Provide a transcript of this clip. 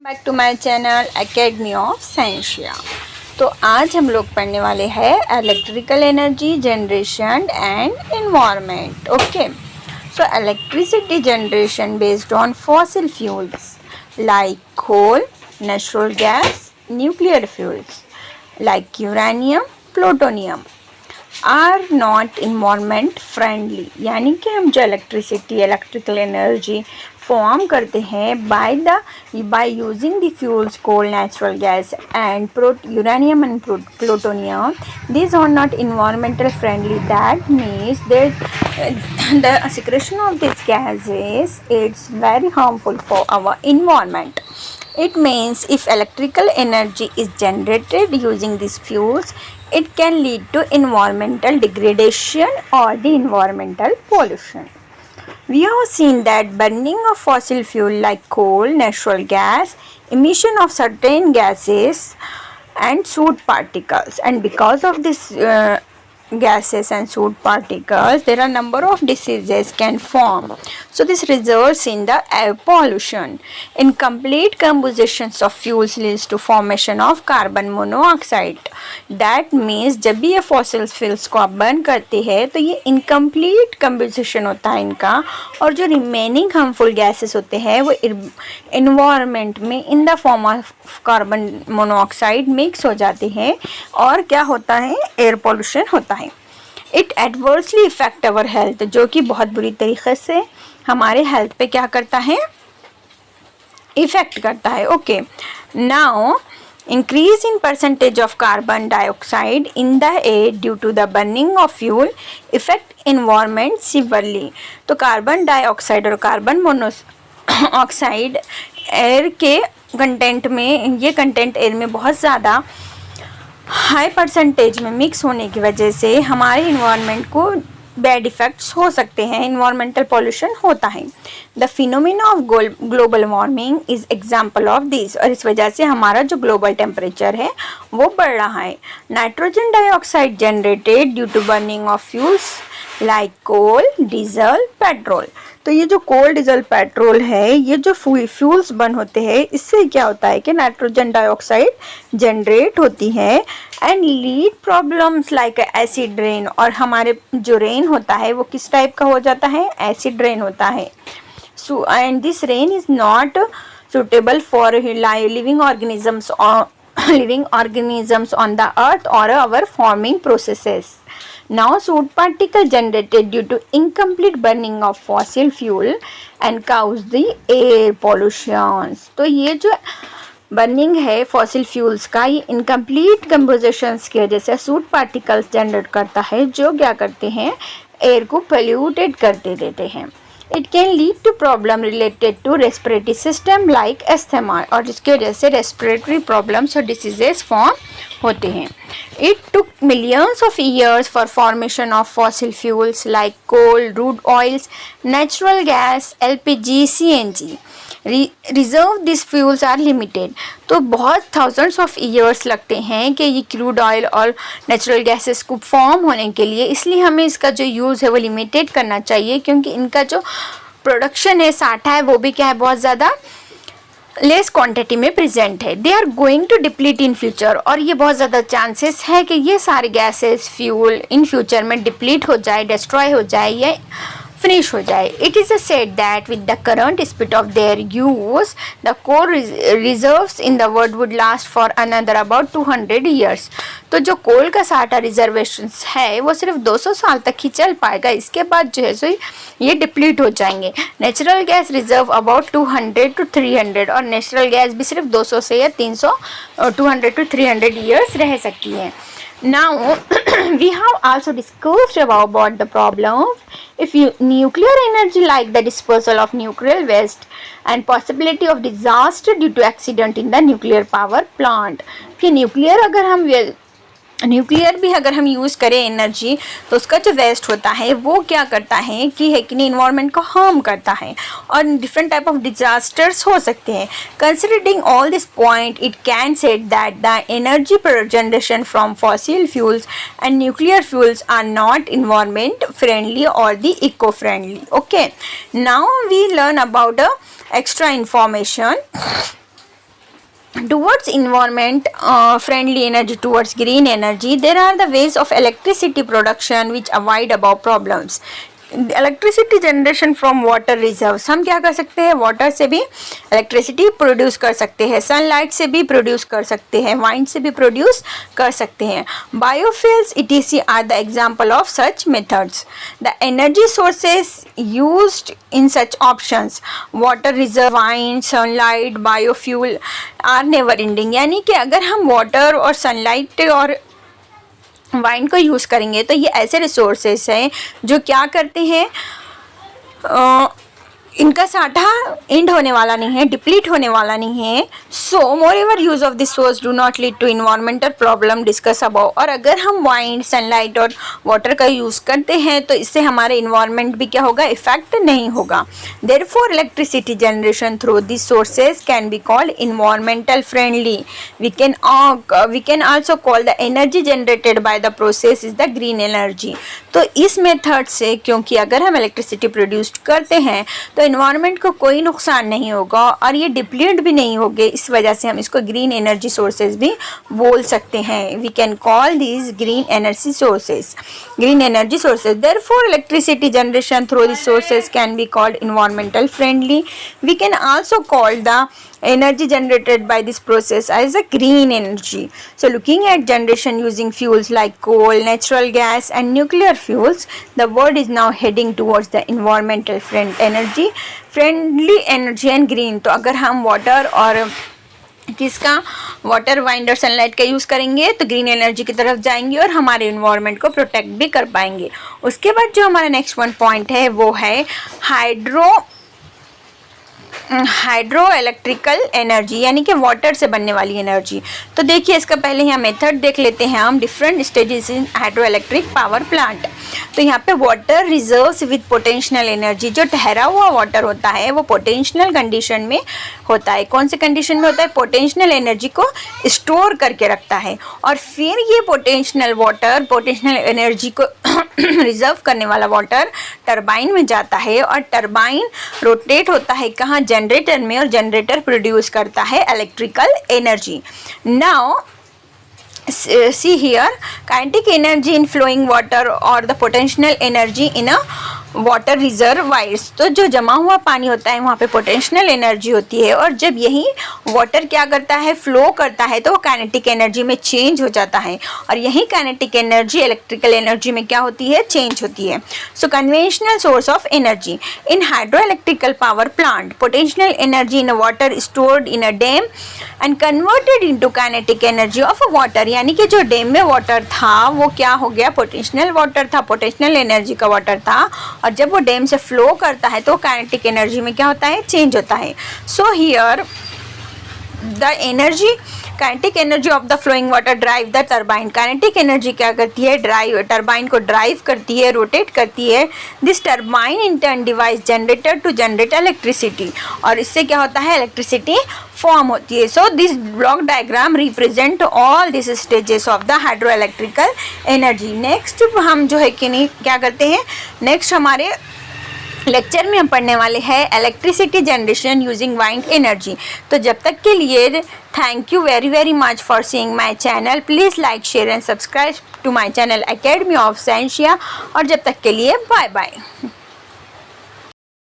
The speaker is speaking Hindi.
Back to my channel academy of Sciencia. तो आज हम लोग पढ़ने वाले हैं electrical energy generation and environment. Okay, so electricity generation based on fossil fuels like coal, natural gas, nuclear fuels like uranium, plutonium are not environment friendly. यानी कि हम जो इलेक्ट्रिकल एनर्जी फॉर्म करते हैं by using the fuels coal, natural gas and uranium and plutonium, these are not environmental friendly. That means the secretion of these gases it's very harmful for our environment. It means if electrical energy is generated using these fuels, it can lead to environmental degradation or the environmental pollution. We have seen that burning of fossil fuel like coal, natural gas, emission of certain gases and soot particles, and because of this gases and soot particles there are number of diseases can form. So this results in the air pollution. Incomplete compositions of fuels leads to formation of carbon monoxide. That means जब भी ये fossil fuels को आप बर्न करते हैं तो ये incomplete composition होता है इनका, और जो remaining harmful gases होते हैं वो environment में in the form of carbon monoxide mix हो जाते हैं और क्या होता है, air pollution होता है। It adversely effect our health, जो कि बहुत बुरी तरीके से हमारे हेल्थ पे क्या करता है, इफेक्ट करता है। Okay, now increase in percentage of carbon dioxide in the air due to the burning of fuel effect environment severely. तो कार्बन डाइऑक्साइड और कार्बन मोनोऑक्साइड एयर के कंटेंट में, ये कंटेंट एयर में बहुत ज़्यादा हाई परसेंटेज में मिक्स होने की वजह से हमारे इन्वायरमेंट को बैड इफ़ेक्ट्स हो सकते हैं, इन्वायरमेंटल पॉल्यूशन होता है। The phenomena of global warming is example of this, और इस वजह से हमारा जो ग्लोबल टेम्परेचर है वो बढ़ रहा है। Nitrogen dioxide generated due to burning of fuels like coal, diesel, petrol. तो ये जो कोल, डीजल, पेट्रोल है, ये जो फ्यूल्स बर्न होते हैं इससे क्या होता है कि नाइट्रोजन डाइऑक्साइड जनरेट होती है and lead problems like acid rain. और हमारे जो रेन होता है वो किस टाइप का हो जाता है, एसिड रेन होता है। So and this rain is not suitable for living organisms on the earth or our forming processes. Now soot particle generated due to incomplete burning of fossil fuel and cause the air pollution. तो ये जो बर्निंग है फॉसिल फ्यूल्स का, ये इनकम्प्लीट कंपोजिशंस की वजह से सूट पार्टिकल्स जनरेट करता है, जो क्या करते हैं, एयर को पोल्यूटेड करते देते हैं। It can lead to problem related to respiratory system like asthma, और जिसकी वजह से रेस्पिरेटरी प्रॉब्लम्स और डिसीजेस फॉर्म होते हैं। It took millions of years for formation of fossil fuels like coal, crude oils, natural gas, LPG, CNG। Reserve this fuels are limited. तो बहुत थाउजेंड्स ऑफ ईयर्स लगते हैं कि ये क्रूड ऑयल और नेचुरल गैसेस को फॉर्म होने के लिए, इसलिए हमें इसका जो यूज़ है वो लिमिटेड करना चाहिए, क्योंकि इनका जो प्रोडक्शन है, साठा है, वो भी क्या है, बहुत ज़्यादा लेस क्वांटिटी में प्रेजेंट है। They are going to deplete in future, और ये बहुत ज़्यादा चांसेस है कि ये सारे गैसेस फ्यूल इन फ्यूचर में डिप्लीट हो जाए, डिस्ट्रॉय हो जाए या फिनिश हो जाए। It is said that with the current speed of their use, the coal reserves in the world would last for another about 200 years. तो जो कोल का साठा रिजर्वेशंस है वो सिर्फ 200 साल तक ही चल पाएगा, इसके बाद जो है सो ये डिप्लीट हो जाएंगे। Natural gas reserve about 200 to 300, और नेचुरल गैस भी सिर्फ 200 से या 300 200 to 300 ईयर्स रह सकती है। Now we have also discussed about the problem if nuclear energy like the dispersal of nuclear waste and possibility of disaster due to accident in the nuclear power plant. कि न्यूक्लियर भी अगर हम यूज़ करें एनर्जी, तो उसका जो वेस्ट होता है वो क्या करता है कि इन्वायरमेंट को हार्म करता है और डिफरेंट टाइप ऑफ डिजास्टर्स हो सकते हैं। Considering all this point, it can said that the energy generation from fossil fuels and nuclear fuels are not environment friendly or the eco friendly. Okay, now we learn about extra information. towards environment friendly energy, towards green energy, there are the ways of electricity production which avoid above problems. Electricity generation from water reserves, हम क्या कर सकते हैं, वाटर से भी इलेक्ट्रिसिटी प्रोड्यूस कर सकते हैं, सनलाइट से भी प्रोड्यूस कर सकते हैं, वाइंड से भी प्रोड्यूस कर सकते हैं. Biofuels etc are the example of such methods. The energy sources used in such options water reserve, wind, sunlight, biofuel are never ending. यानी कि अगर हम वाटर और सनलाइट और वाइन को यूज़ करेंगे तो ये ऐसे रिसोर्सेस हैं जो क्या करते हैं, इनका साठा एंड होने वाला नहीं है, डिप्लीट होने वाला नहीं है. So moreover use of this source do not lead to environmental problem discuss about. और अगर हम वाइंड, सनलाइट और वाटर का यूज़ करते हैं तो इससे हमारे इन्वायरमेंट भी क्या होगा, इफेक्ट नहीं होगा. Therefore electricity generation through this sources can be called environmental friendly. We can also call the energy generated by the process is the green energy. तो इस मेथड से, क्योंकि अगर हम इलेक्ट्रिसिटी प्रोड्यूस करते हैं तो इन्वायरमेंट को कोई नुकसान नहीं होगा और ये डिप्लीट भी नहीं होंगे, इस वजह से हम इसको ग्रीन एनर्जी सोर्सेज भी बोल सकते हैं. We can call this green energy sources. Green energy sources. Therefore electricity generation through this sources can be called environmental friendly. We can also call the energy generated by this process as a green energy. So looking at generation using fuels like coal, natural gas and nuclear fuels, the world is now heading towards the environmental friendly energy and green. तो अगर हम वाटर और किसका, वाटर, वाइंड और सनलाइट का यूज़ करेंगे तो ग्रीन एनर्जी की तरफ जाएंगे और हमारे इन्वायरमेंट को प्रोटेक्ट भी कर पाएंगे. उसके बाद जो हमारा नेक्स्ट वन पॉइंट है वो है हाइड्रो इलेक्ट्रिकल एनर्जी, यानी कि वाटर से बनने वाली एनर्जी. तो देखिए इसका पहले यहाँ मेथड देख लेते हैं हम. Different stages in hydro electric power plant. तो यहाँ पे water reserves with potential energy. जो ठहरा हुआ वाटर होता है वो पोटेंशियल कंडीशन में होता है. कौन से कंडीशन में होता है, पोटेंशियल एनर्जी को स्टोर करके रखता है. और फिर ये पोटेंशियल वाटर, पोटेंशियल एनर्जी को रिजर्व करने वाला वाटर टरबाइन में जाता है और टरबाइन रोटेट होता है कहाँ, जनरेटर में, और जनरेटर प्रोड्यूस करता है electrical energy. Now see here, kinetic energy in flowing water or the potential energy in a water reservoirs. तो जो जमा हुआ पानी होता है वहाँ पे पोटेंशियल एनर्जी होती है और जब यही वाटर क्या करता है, फ्लो करता है, तो वो काइनेटिक एनर्जी में चेंज हो जाता है और यही काइनेटिक एनर्जी इलेक्ट्रिकल एनर्जी में क्या होती है, चेंज होती है. So conventional source of energy in hydro electrical power plant, potential energy in water stored in a dam and converted into kinetic energy of a water. यानी कि जो डैम में वाटर था वो क्या हो गया, पोटेंशियल वाटर था, पोटेंशियल एनर्जी का वाटर था, और जब वो डैम से फ्लो करता है तो काइनेटिक एनर्जी में क्या होता है, चेंज होता है. So here the energy, kinetic energy of the flowing water drive the turbine. Kinetic energy क्या करती है, ड्राइव, टरबाइन को ड्राइव करती है, रोटेट करती है. This turbine in turn device generator to generate electricity, और इससे क्या होता है, इलेक्ट्रिसिटी फॉर्म होती है. So this block diagram represent all this stages of the hydro electrical energy. Next हम जो है कि नहीं क्या करते हैं, नेक्स्ट हमारे लेक्चर में हम पढ़ने वाले हैं electricity generation using wind energy. तो जब तक के लिए thank you very much for seeing my channel. Please like, share and subscribe to my channel academy of Scientia. और जब तक के लिए बाय बाय.